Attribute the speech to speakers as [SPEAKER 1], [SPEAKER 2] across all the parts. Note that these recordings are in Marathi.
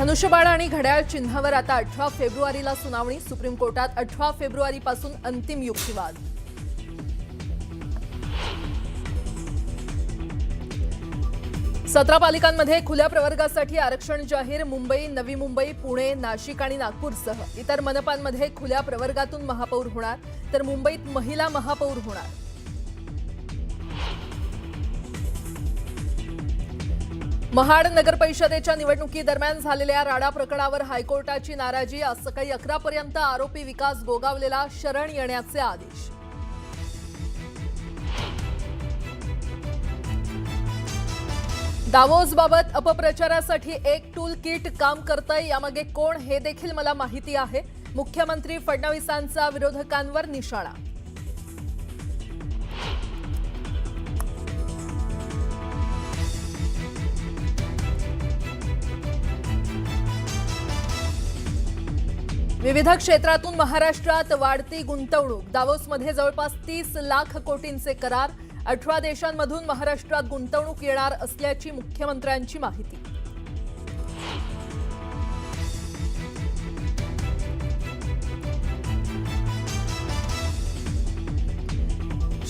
[SPEAKER 1] धनुष्यबाण आणि घड्याळ चिन्हावर आता 18 फेब्रुवारीला सुनावणी। सुप्रीम कोर्टात 18 फेब्रुवारीपासून अंतिम युक्तिवाद। सतरा पालिकांमध्ये खुल्या प्रवर्गासाठी आरक्षण जाहीर। मुंबई, नवी मुंबई, पुणे, नाशिक आणि नागपूरसह इतर मनपांमध्ये खुल्या प्रवर्गातून महापौर होणार, तर मुंबईत महिला महापौर होणार। महाड नगर परिषदेच्या निवडणुकीदरम्यान झालेल्या राडा प्रकरणावर हायकोर्टाची नाराजी। आज सकाळी 11 पर्यंत आरोपी विकास गोगावलेला शरण येण्याचे आदेश। दावोसबाबत अपप्रचारासाठी एक टूल किट काम करतंय, यामागे कोण हे देखील मला माहिती आहे। मुख्यमंत्री फडणवीसांचा विरोधकांवर निशाणा। विविध क्षेत्रातून महाराष्ट्रात वाढती गुंतवणूक। दावोसमध्ये जवळपास 30 लाख कोटींचे करार। 18 देशांमधून महाराष्ट्रात गुंतवणूक येणार असल्याची मुख्यमंत्र्यांची माहिती।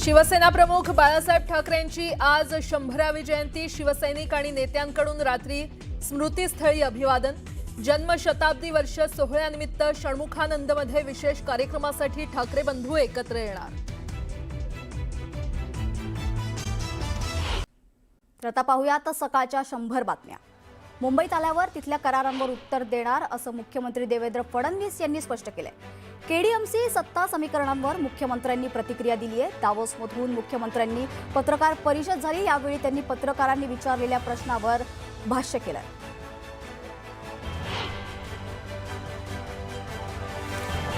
[SPEAKER 1] शिवसेना प्रमुख बाळासाहेब ठाकरेंची आज 100वी जयंती। शिवसैनिक आणि नेत्यांकडून रात्री स्मृतीस्थळी अभिवादन। जन्मशताब्दी वर्ष सोहळ्यानिमित्त षण्मुखानंदमध्ये विशेष कार्यक्रमासाठी ठाकरे बंधू एकत्र येणार।
[SPEAKER 2] तर आता पाहूयात सकाळच्या 100 बातम्या। मुंबईत आल्यावर तिथल्या करारांवर उत्तर देणार असं मुख्यमंत्री देवेंद्र फडणवीस यांनी स्पष्ट केलंय। केडीएमसी सत्ता समीकरणांवर मुख्यमंत्र्यांनी प्रतिक्रिया दिली आहे। दावोसमधून मुख्यमंत्र्यांनी पत्रकार परिषद झाली, यावेळी त्यांनी पत्रकारांनी विचारलेल्या प्रश्नावर भाष्य केलंय।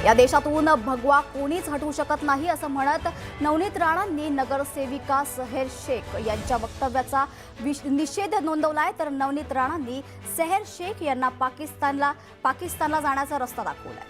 [SPEAKER 2] या देशातून भगवा कोणीच हटवू शकत नाही असं म्हणत नवनीत राणांनी नगरसेविका सेहर शेख यांच्या वक्तव्याचा निषेध नोंदवलाय। तर नवनीत राणांनी सेहर शेख यांना पाकिस्तानला जाण्याचा रस्ता दाखवलाय।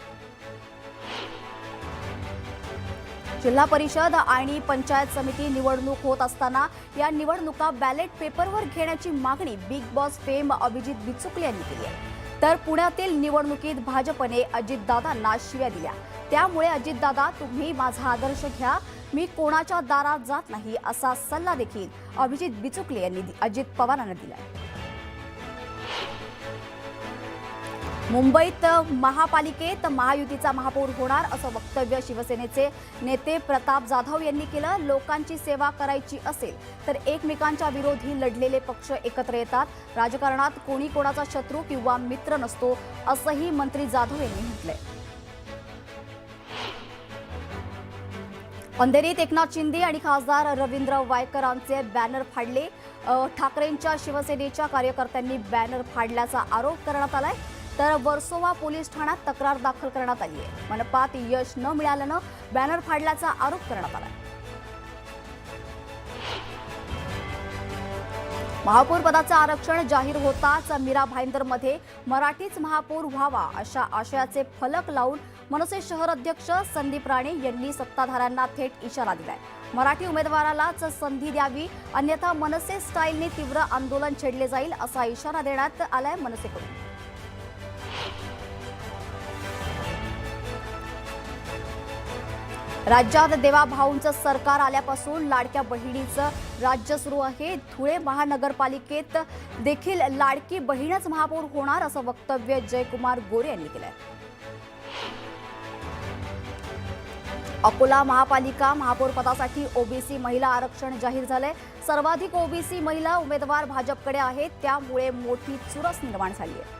[SPEAKER 2] जिल्हा परिषद आणि पंचायत समिती निवडणूक होत असताना या निवडणुका बॅलेट पेपरवर घेण्याची मागणी big boss fame Abhijit Bichukale यांनी केली आहे। तर पुण्यातील निवडणुकीत भाजपने अजितदादांना शिव्या दिल्या, त्यामुळे अजितदादा तुम्ही माझा आदर्श घ्या, मी कोणाच्या दारात जात नाही असा सल्ला देखील अभिजित बिचुकले यांनी अजित पवारांना दिलाय। मुंबईत महापालिकेत महायुतीचा महापौर होणार असं वक्तव्य शिवसेनेचे नेते प्रताप जाधव यांनी केलं। लोकांची सेवा करायची असेल तर एकमेकांच्या विरोधी लढलेले पक्ष एकत्र येतात। राजकारणात कोणी कोणाचा शत्रू किंवा मित्र नसतो असंही मंत्री जाधव यांनी म्हटलंय। अंधेरीत एकनाथ शिंदे आणि खासदार रवींद्र वायकरांचे बॅनर फाडले। ठाकरेंच्या शिवसेनेच्या कार्यकर्त्यांनी बॅनर फाडल्याचा आरोप करण्यात आलाय। तर वर्सोवा पोलीस ठाण्यात तक्रार दाखल करण्यात आली आहे। मनपात यश न मिळाल्यानं बॅनर फाडल्याचा आरोप करण्यात आला। महापौर पदाचं आरक्षण जाहीर होताच मीरा भाईंदरमध्ये मराठीच महापौर व्हावा अशा आशयाचे फलक लावून मनसे शहर अध्यक्ष संदीप राणे यांनी सत्ताधाऱ्यांना थेट इशारा दिलाय। मराठी उमेदवारालाच संधी द्यावी, अन्यथा मनसे स्टाईलने तीव्र आंदोलन छेडले जाईल असा इशारा देण्यात आलाय मनसेकडून। राज्यात देवाभाऊंचं सरकार आल्यापासून लाडक्या बहिणीचं राज्य सुरू आहे। धुळे महानगरपालिकेत देखील लाडकी बहीणच महापौर होणार असं वक्तव्य जयकुमार गोरे यांनी केलंय। अकोला महापालिका महापौर पदासाठी ओबीसी महिला आरक्षण जाहीर झालंय। सर्वाधिक ओबीसी महिला उमेदवार भाजपकडे आहेत, त्यामुळे मोठी चुरस निर्माण झाली आहे।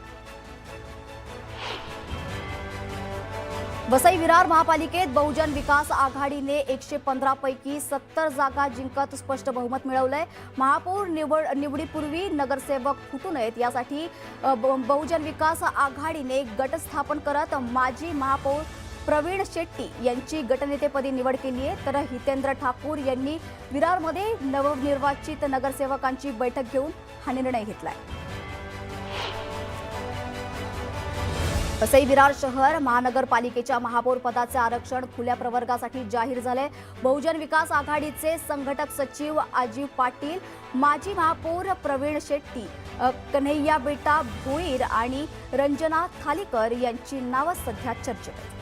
[SPEAKER 2] वसई विरार महापालिकेत बहुजन विकास आघाडीने 115 पैकी 70 जागा जिंकत स्पष्ट बहुमत मिळवलंय। महापौर निवडीपूर्वी नगरसेवक फुटू नयेत यासाठी बहुजन विकास आघाडीने गट स्थापन करत माजी महापौर प्रवीण शेट्टी यांची गटनेतेपदी निवड केली आहे। तर हितेंद्र ठाकूर यांनी विरारमध्ये नवनिर्वाचित नगरसेवकांची बैठक घेऊन हा निर्णय घेतलाय। वसई विरार शहर महानगरपालिकेच्या महापौर पदाचे आरक्षण खुल्या प्रवर्गासाठी जाहीर झाले। बहुजन विकास आघाडीचे संघटक सचिव अजीव पाटील, माजी महापौर प्रवीण शेट्टी, कन्हैया बेटा भोईर आणि रंजना थालीकर यांची नावं सध्या चर्चेत आहेत.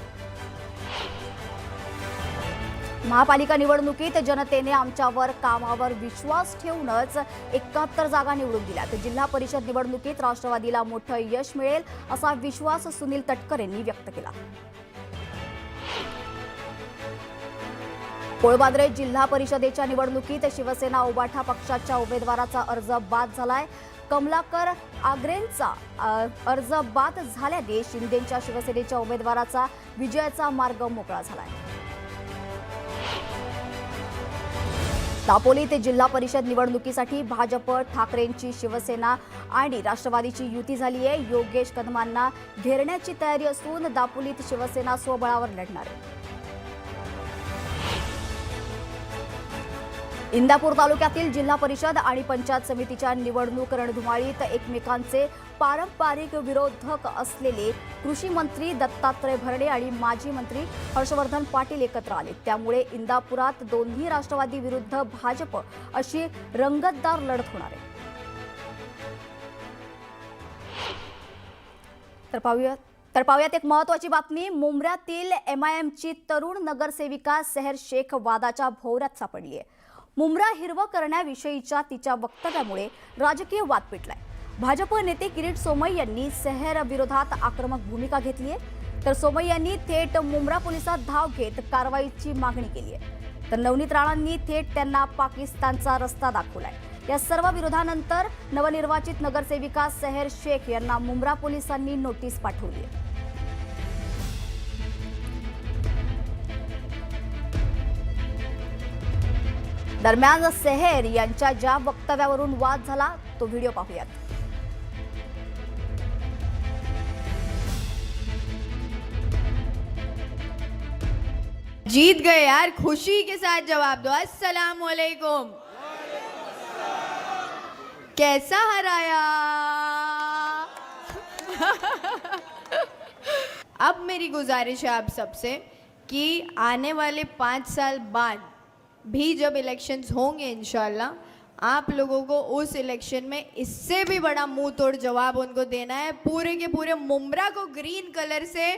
[SPEAKER 2] महापालिका निवडणुकीत जनतेने आमच्यावर कामावर विश्वास ठेवूनच 71 जागा निवडून दिल्या. तर जिल्हा परिषद निवडणुकीत राष्ट्रवादीला मोठं यश मिळेल असा विश्वास सुनील तटकर यांनी व्यक्त केला. कोळबाद्रे जिल्हा परिषदेच्या निवडणुकीत शिवसेना उबाठा पक्षाच्या उमेदवाराचा अर्ज बाद झालाय. कमलाकर आग्रेंचा अर्ज बाद झाल्याने शिंदेच्या शिवसेनेच्या उमेदवाराचा विजयाचा मार्ग मोकळा झालाय. दापोली ते जिल्हा परिषद निवडणुकीसाठी भाजप, ठाकरेंची शिवसेना आणि राष्ट्रवादीची युती झाली आहे. योगेश कदमांना घेरण्याची तयारी असून दापोलीत शिवसेना स्वबळावर लढणार आहे. इंदापूर तालुक्यातील जिल्हा परिषद आणि पंचायत समितीच्या निवडणूक रणधुमाळीत एकमेकांचे पारंपरिक विरोधक असलेले कृषी मंत्री दत्तात्रय भरणे आणि माजी मंत्री हर्षवर्धन पाटील एकत्र आले. त्यामुळे इंदापुरात दोन्ही राष्ट्रवादी विरुद्ध भाजप अशी रंगतदार लढत होणार आहे. तर पाहूयात एक महत्त्वाची बातमी. मुंब्र्यातील MIMची तरुण नगरसेविका सेहर शेख वादाच्या भोवऱ्यात सापडली आहे. मुंब्रा हिरवं करण्याविषयीच्या तिच्या वक्तव्यामुळे राजकीय वाद पेटलाय. भाजप नेते किरीट सोमय्या यांनी सेहर विरोधात आक्रमक भूमिका घेतली आहे. तर सोमय्या यांनी थेट मुंब्रा पोलिसात धाव घेत कारवाईची मागणी केली आहे. तर नवनीत राणांनी थेट त्यांना पाकिस्तानचा रस्ता दाखवलाय. या सर्व विरोधानंतर नवनिर्वाचित नगरसेविका सेहर शेख यांना मुंब्रा पोलिसांनी नोटीस पाठवली आहे. दरम्यान सेहर यांच्या ज्या वक्तव्यावरून वाद झाला तो व्हिडिओ पाहूयात.
[SPEAKER 3] जीत गए यार, खुशी के साथ जवाब दो. अस्सलाम वालेकुम. कैसा हराया? अब मेरी गुजारिश है आप सबसे कि आने वाले 5 साल बाद भी जब इलेक्शंस होंगे इंशाल्लाह, आप लोगों को उस इलेक्शन में इससे भी बड़ा मुंह तोड़ जवाब उनको देना है. पूरे के पूरे मुंब्रा को ग्रीन कलर से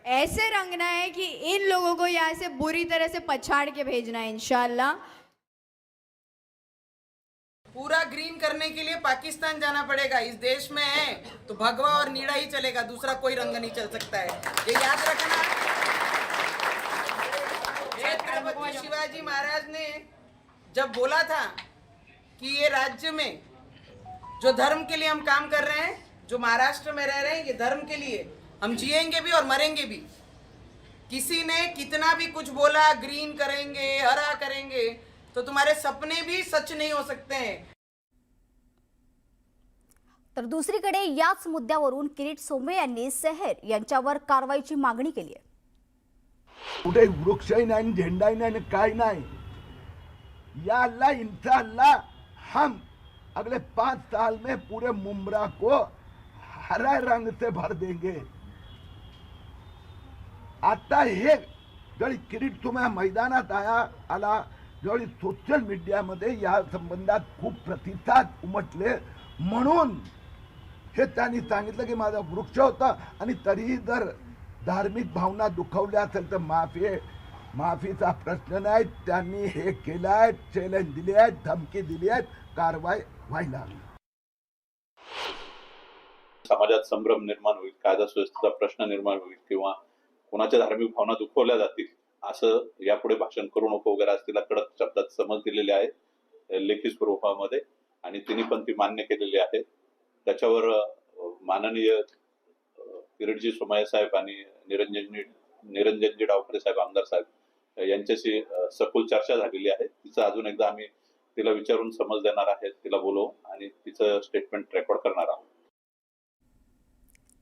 [SPEAKER 3] ऐसे रंगना है कि इन लोगों को यहाँ से बुरी तरह से पछाड़ के भेजना है इंशाल्लाह.
[SPEAKER 4] पूरा ग्रीन करने के लिए पाकिस्तान जाना पड़ेगा. इस देश में है तो भगवा और नीला ही चलेगा, दूसरा कोई रंग नहीं चल सकता है. ये याद रखना. छत्रपति शिवाजी महाराज ने जब बोला था कि ये राज्य में जो धर्म के लिए हम काम कर रहे हैं, जो महाराष्ट्र में रह रहे हैं, ये धर्म के लिए हम जिएंगे भी और मरेंगे भी. किसी ने कितना भी कुछ बोला, ग्रीन करेंगे, हरा करेंगे, तो तुम्हारे सपने भी सच नहीं हो सकते हैं.
[SPEAKER 2] तर दुसरीकडे याच मुद्द्यावरून किरीट सोमय्या यांनी सेहर यांच्यावर कारवाईची मागणी केली आहे.
[SPEAKER 5] कुठे वृक्षही नाही, झेंडाही नाही, काय नाही. या अल्लाह इंशाअल्लाह हम अगले 5 साल में पूरे मुंब्रा को हरा रंग से भर देंगे. आता हे जरी किरीट सोमय्या मैदानात आला, जरी सोशल मीडियामध्ये या संबंधात खूप प्रतिसाद उमटले, म्हणून हे त्यांनी सांगितलं की माझा वृक्ष होता आणि तरीही जर धार्मिक भावना दुखावल्या असेल तर माफीचा प्रश्न नाही. त्यांनी हे केलं आहे, चॅलेंज दिले आहेत, धमकी दिली आहे, कारवाई व्हायला हवी.
[SPEAKER 6] समाजात संभ्रम निर्माण होईल, कायदा सुव्यवस्थेचा प्रश्न निर्माण होईल किंवा कोणाच्या धार्मिक भावना दुखवल्या जातील असं यापुढे भाषण करू नको वगैरे असं तिला कडक शब्दात समज दिलेले आहे लेखी स्वरूपामध्ये आणि तिने पण ती मान्य केलेली आहे. त्याच्यावर माननीय किरीटजी सोमय्या साहेब आणि निरंजनजी डावखरे साहेब, आमदार साहेब यांच्याशी सखोल चर्चा झालेली आहे. तिचं अजून एकदा आम्ही तिला विचारून समज देणार आहे, तिला बोलवू आणि तिचं स्टेटमेंट रेकॉर्ड करणार आहोत.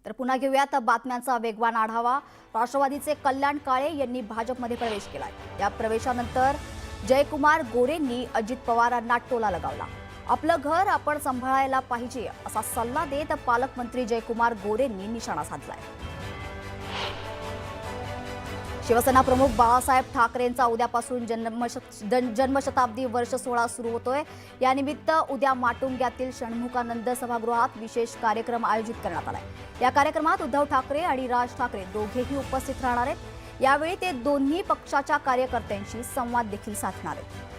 [SPEAKER 2] तर पुन्हा घेऊयात बातम्यांचा वेगवान आढावा. राष्ट्रवादीचे कल्याण काळे यांनी भाजपमध्ये प्रवेश केलाय. या प्रवेशानंतर जयकुमार गोरेंनी अजित पवारांना टोला लगावला. आपलं घर आपण सांभाळायला पाहिजे असा सल्ला देत पालकमंत्री जयकुमार गोरेंनी निशाणा साधलाय. शिवसेना प्रमुख बाळासाहेब ठाकरेंचा उद्यापासून जन्मशताब्दी वर्ष सोहळा सुरू होतोय। या निमित्त उद्या माटुंग्यातील षण्मुखानंद सभागृहात विशेष कार्यक्रम आयोजित करण्यात आलाय। या कार्यक्रमात उद्धव ठाकरे आणि राज ठाकरे दोघेही उपस्थित राहणार आहेत। यावेळी ते दोन्ही पक्षाच्या कार्यकर्त्यांशी संवाद देखील साधणार आहेत।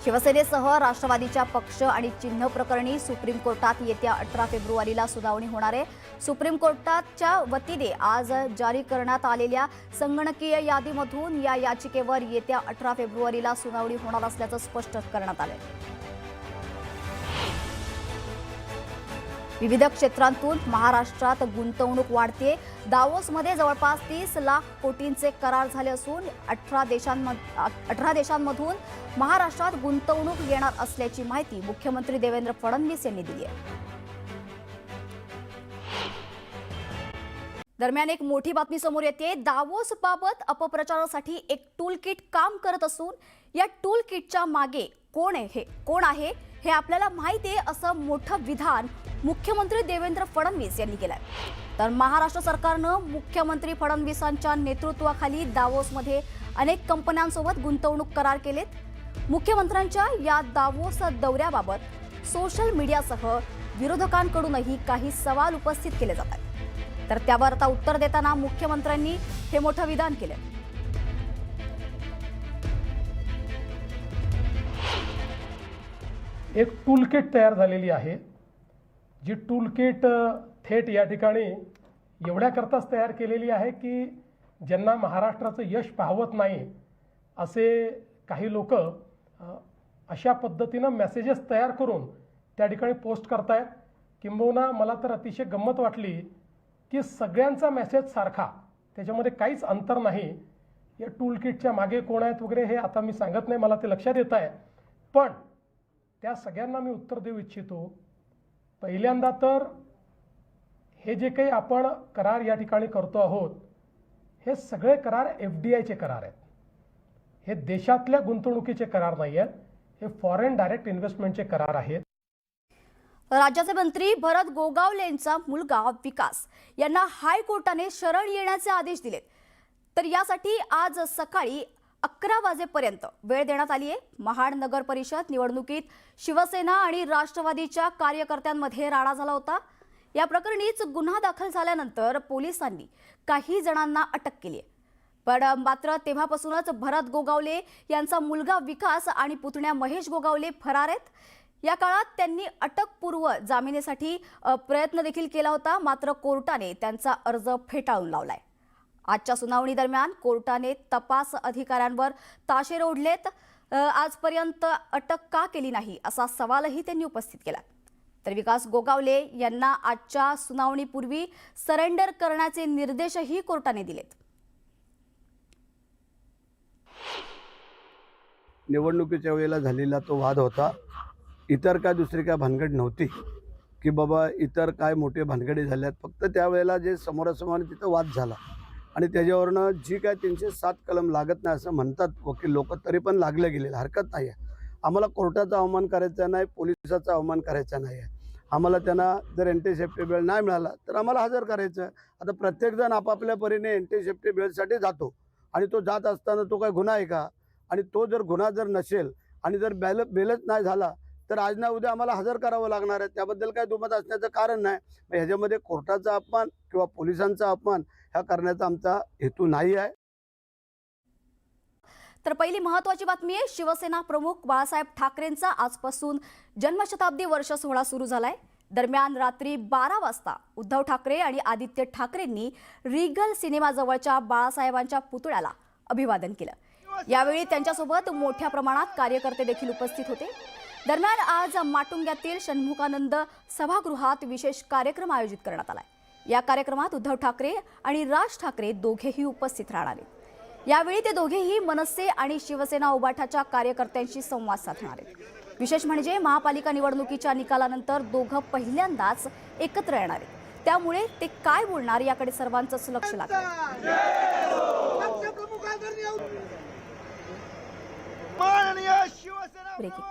[SPEAKER 2] शिवसेनेसह राष्ट्रवादीच्या पक्ष आणि चिन्ह प्रकरणी सुप्रीम कोर्टात येत्या 18 फेब्रुवारीला सुनावणी होणार आहे। सुप्रीम कोर्टाच्या वतीने आज जारी करण्यात आलेल्या संगणकीय यादीमधून या याचिकेवर येत्या 18 फेब्रुवारीला सुनावणी होणार असल्याचं स्पष्ट करण्यात आलंय। विविध क्षेत्रांतून महाराष्ट्रात गुंतवणूक वाढते। दावोसमध्ये जवळपास 30 लाख कोटींचे करार झाले असून 18 देशांमधून महाराष्ट्रात गुंतवणूक येणार असल्याची माहिती मुख्यमंत्री देवेंद्र फडणवीस यांनी दिली आहे। दरम्यान एक मोठी बातमी समोर येते। दावोसबाबत अपप्रचारासाठी एक टूल किट काम करत असून या टूल किटच्या मागे कोण आहे हे आपल्याला माहिती आहे असं मोठं विधान मुख्यमंत्री देवेंद्र फडणवीस यांनी केलंय। तर महाराष्ट्र सरकारनं मुख्यमंत्री फडणवीसांच्या नेतृत्वाखाली दावोसमध्ये अनेक कंपन्यांसोबत गुंतवणूक करार केलेत। मुख्यमंत्र्यांच्या या दावोस दौऱ्याबाबत सोशल मीडियासह विरोधकांकडूनही काही सवाल उपस्थित केले जात आहेत। तर त्यावर आता उत्तर देताना मुख्यमंत्र्यांनी हे मोठं विधान केलंय।
[SPEAKER 7] एक टूलकिट तयार झालेली आहे, जी टूलकिट थेट या ठिकाणी एवढ्याकरताच तयार केलेली आहे की ज्यांना महाराष्ट्राचं यश पाहवत नाही असे काही लोक अशा पद्धतीनं मेसेजेस तयार करून त्या ठिकाणी पोस्ट करतायत। किंबहुना मला तर अतिशय गंमत वाटली की सगळ्यांचा मेसेज सारखा, त्याच्यामध्ये काहीच अंतर नाही। या टूलकिटच्या मागे कोण आहेत वगैरे हे आता मी सांगत नाही, मला ते लक्षात येत आहे, पण त्या सगळ्यांना मी उत्तर देऊ इच्छितो। पहिल्यांदा तर हे जे काही आपण करार या ठिकाणी करतो आहोत, हे सगळे करार FDIचे करार आहेत। हे देशातल्या गुंतवणुकीचे करार नाही आहेत, हे फॉरेन डायरेक्ट इन्व्हेस्टमेंटचे करार आहेत।
[SPEAKER 2] राज्याचे मंत्री भरत गोगावलेंचा मुलगा विकास यांना हायकोर्टाने शरण येण्याचे आदेश दिलेत। तर यासाठी आज सकाळी 11 वाजेपर्यंत वेळ देण्यात आली आहे। महाड नगर परिषद निवडणुकीत शिवसेना आणि राष्ट्रवादीच्या कार्यकर्त्यांमध्ये राडा झाला होता। या प्रकरणीच गुन्हा दाखल झाल्यानंतर पोलिसांनी काही जणांना अटक केली आहे। पण मात्र तेव्हापासूनच भरत गोगावले यांचा मुलगा विकास आणि पुतण्या महेश गोगावले फरार आहेत। या काळात त्यांनी अटकपूर्व जामिनासाठी प्रयत्न देखील केला होता, मात्र कोर्टाने त्यांचा अर्ज फेटाळून लावलाय। आजच्या सुनावणी दरम्यान कोर्टाने तपास अधिकाऱ्यांवर ताशेरे ओढलेत। आजपर्यंत अटक का केली नाही असा सवालही त्यांनी उपस्थित केला। तर विकास गोगावले यांना आजच्या सुनावणीपूर्वी सरेंडर करण्याचे निर्देशही कोर्टाने दिलेत।
[SPEAKER 8] निवडणुकीच्या वेळेला झालेला तो वाद होता, इतर काय दुसरी काय भानगड नव्हती की बाबा इतर काय मोठे भानगडी झाल्यात। फक्त त्यावेळेला जे समोरासमोर तिथं वाद झाला आणि त्याच्यावरनं जी काय 307 कलम लागत नाही असं म्हणतात वकील लोक, तरी पण लागलं गेलेलं हरकत नाही आहे। आम्हाला कोर्टाचा अवमान करायचा नाही, पोलिसाचा अवमान करायचा नाही आहे। आम्हाला त्यांना जर एंटी सेफ्टी बेल नाही मिळाला तर आम्हाला हजर करायचं। आता प्रत्येकजण आपापल्या परीने एंटी सेफ्टी बेलसाठी जातो आणि तो जात असताना तो काय गुन्हा आहे का? आणि तो जर गुन्हा जर नसेल आणि जर बेलच नाही झाला तर आज ना उद्या आम्हाला हजर करावं लागणार आहे। त्याबद्दल काय दुमत असण्याचं कारण नाही। ह्याच्यामध्ये कोर्टाचा अपमान किंवा पोलिसांचा अपमान ह्या करण्याचा आमचा हेतू नाही आहे।
[SPEAKER 2] तर पहिली महत्त्वाची बातमी आहे, शिवसेना प्रमुख बाळासाहेब ठाकरेंचा आजपासून जन्मशताब्दी वर्ष सोहळा सुरू झालाय। दरम्यान रात्री 12 वाजता उद्धव ठाकरे आणि आदित्य ठाकरेंनी रिगल सिनेमाजवळच्या बाळासाहेबांच्या पुतळ्याला अभिवादन केलं। यावेळी त्यांच्यासोबत मोठ्या प्रमाणात कार्यकर्ते देखील उपस्थित होते। दरम्यान आज माटुंग्यातील षण्मुखानंद सभागृहात विशेष कार्यक्रम आयोजित करण्यात आलाय। या कार्यक्रमात उद्धव ठाकरे आणि राज ठाकरे दोघेही उपस्थित राहणार आहेत। यावेळी ते दोघेही मनसे आणि शिवसेना उबाठाच्या कार्यकर्त्यांशी संवाद साधणार आहेत। विशेष म्हणजे महापालिका निवडणुकीच्या निकालानंतर दोघं पहिल्यांदाच एकत्र येणार आहेत, त्यामुळे ते काय बोलणार याकडे सर्वांचंच लक्ष लागलं। ब्रेकिंग